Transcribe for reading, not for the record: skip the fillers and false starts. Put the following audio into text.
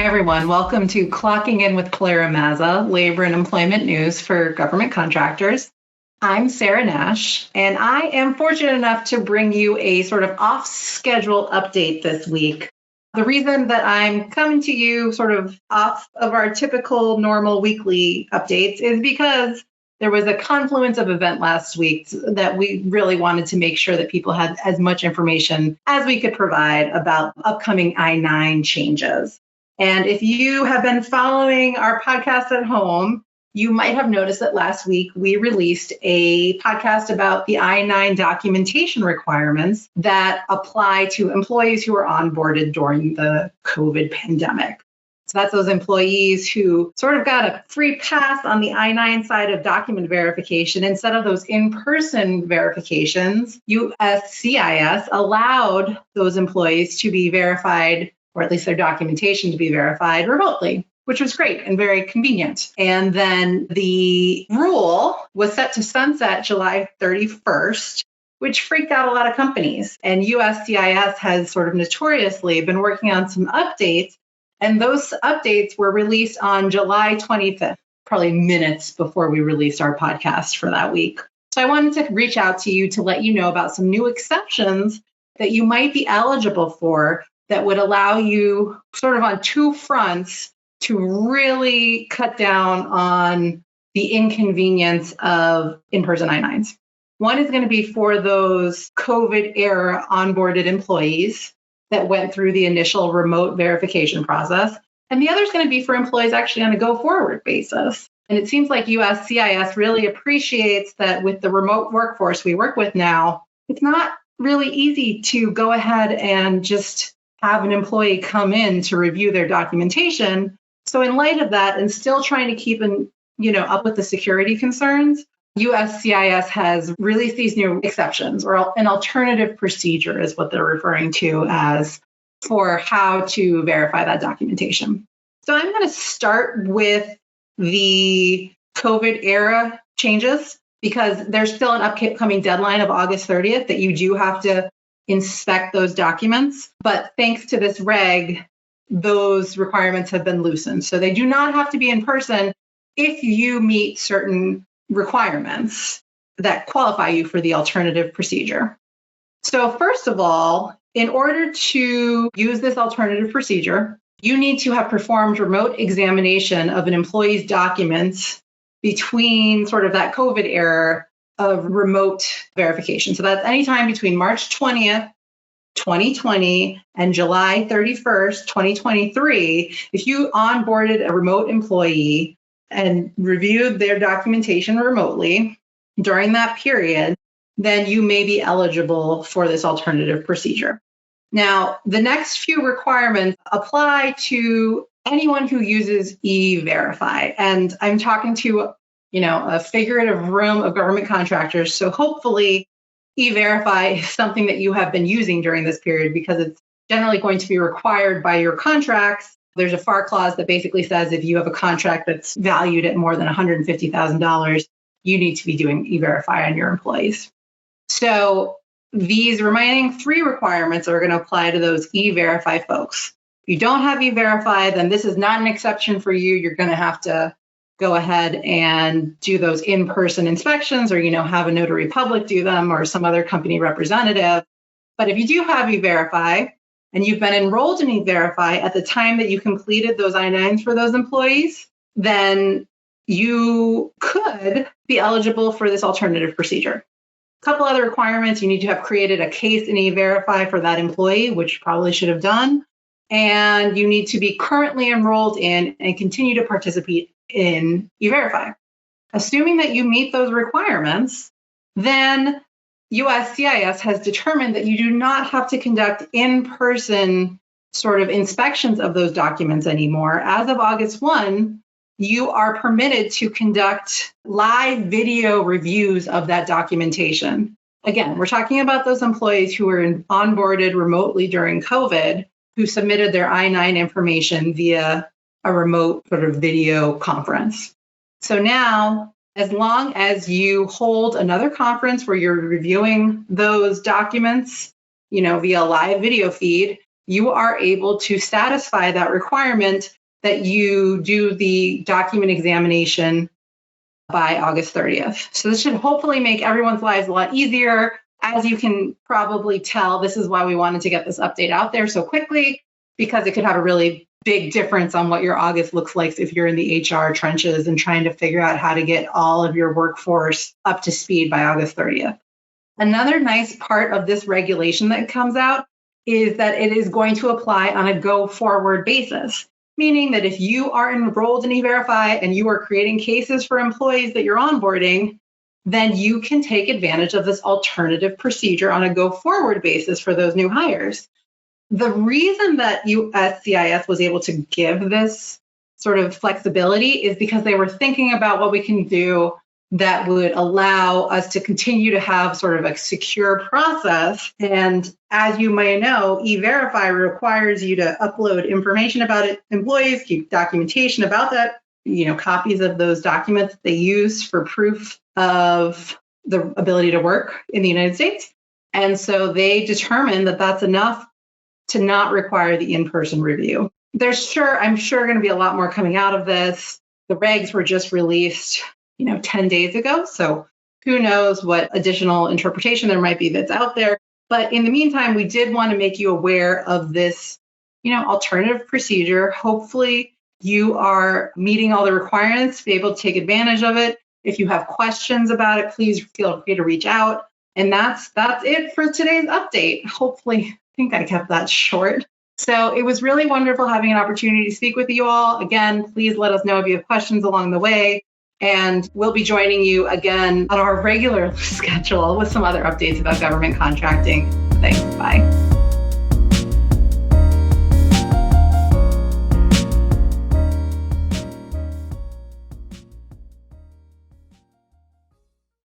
everyone. Welcome to Clocking In with PilieroMazza, labor and employment news for government contractors. I'm Sarah Nash, and I am fortunate enough to bring you a sort of off-schedule update this week. The reason that I'm coming to you sort of off of our typical normal weekly updates is because there was a confluence of event last week that we really wanted to make sure that people had as much information as we could provide about upcoming I-9 changes. And if you have been following our podcast at home, you might have noticed that last week we released a podcast about the I-9 documentation requirements that apply to employees who are onboarded during the COVID pandemic. So that's those employees who sort of got a free pass on the I-9 side of document verification. Instead of those in-person verifications, USCIS allowed those employees to be verified, or at least their documentation to be verified remotely, which was great and very convenient. And then the rule was set to sunset July 31st, which freaked out a lot of companies. And USCIS has sort of notoriously been working on some updates, and those updates were released on July 25th, probably minutes before we released our podcast for that week. So I wanted to reach out to you to let you know about some new exceptions that you might be eligible for that would allow you sort of on two fronts to really cut down on the inconvenience of in-person I-9s. One is going to be for those COVID-era onboarded employees that went through the initial remote verification process. And the other is going to be for employees actually on a go-forward basis. And it seems like USCIS really appreciates that with the remote workforce we work with now, it's not really easy to go ahead and just have an employee come in to review their documentation. So in light of that, and still trying to keep up with the security concerns, USCIS has released these new exceptions, or an alternative procedure is what they're referring to as, for how to verify that documentation. So I'm going to start with the COVID era changes because there's still an upcoming deadline of August 30th that you do have to inspect those documents. But thanks to this reg, those requirements have been loosened. So they do not have to be in person if you meet certain requirements that qualify you for the alternative procedure. So first of all, in order to use this alternative procedure, you need to have performed remote examination of an employee's documents between sort of that COVID era of remote verification. So that's anytime between March 20th, 2020 and July 31st, 2023. If you onboarded a remote employee and reviewed their documentation remotely during that period, then you may be eligible for this alternative procedure. Now, the next few requirements apply to anyone who uses E-Verify. And I'm talking to a figurative room of government contractors. So hopefully E-Verify is something that you have been using during this period because it's generally going to be required by your contracts. There's a FAR clause that basically says if you have a contract that's valued at more than $150,000, you need to be doing E-Verify on your employees. So these remaining three requirements are going to apply to those E-Verify folks. If you don't have E-Verify, then this is not an exception for you. You're going to have to go ahead and do those in-person inspections or, have a notary public do them or some other company representative. But if you do have E-Verify and you've been enrolled in E-Verify at the time that you completed those I-9s for those employees, then you could be eligible for this alternative procedure. A couple other requirements: you need to have created a case in E-Verify for that employee, which you probably should have done. And you need to be currently enrolled in and continue to participate in E-Verify. Assuming that you meet those requirements, then USCIS has determined that you do not have to conduct in-person sort of inspections of those documents anymore. As of August 1, you are permitted to conduct live video reviews of that documentation. Again, we're talking about those employees who were onboarded remotely during COVID, who submitted their I-9 information via a remote sort of video conference. So now, as long as you hold another conference where you're reviewing those documents, via live video feed, you are able to satisfy that requirement that you do the document examination by August 30th. So this should hopefully make everyone's lives a lot easier. As you can probably tell, this is why we wanted to get this update out there so quickly, because it could have a really big difference on what your August looks like if you're in the HR trenches and trying to figure out how to get all of your workforce up to speed by August 30th. Another nice part of this regulation that comes out is that it is going to apply on a go-forward basis, meaning that if you are enrolled in E-Verify and you are creating cases for employees that you're onboarding, then you can take advantage of this alternative procedure on a go-forward basis for those new hires. The reason that USCIS was able to give this sort of flexibility is because they were thinking about what we can do that would allow us to continue to have sort of a secure process. And as you may know, E-Verify requires you to upload information about employees, keep documentation about that, copies of those documents they use for proof of the ability to work in the United States. And so they determined that that's enough to not require the in-person review. I'm sure going to be a lot more coming out of this. The regs were just released 10 days ago. So who knows what additional interpretation there might be that's out there. But in the meantime, we did want to make you aware of this, alternative procedure. Hopefully you are meeting all the requirements to be able to take advantage of it. If you have questions about it, please feel free to reach out. And that's it for today's update. Hopefully, I think I kept that short. So it was really wonderful having an opportunity to speak with you all. Again, please let us know if you have questions along the way. And we'll be joining you again on our regular schedule with some other updates about government contracting. Thanks. Bye.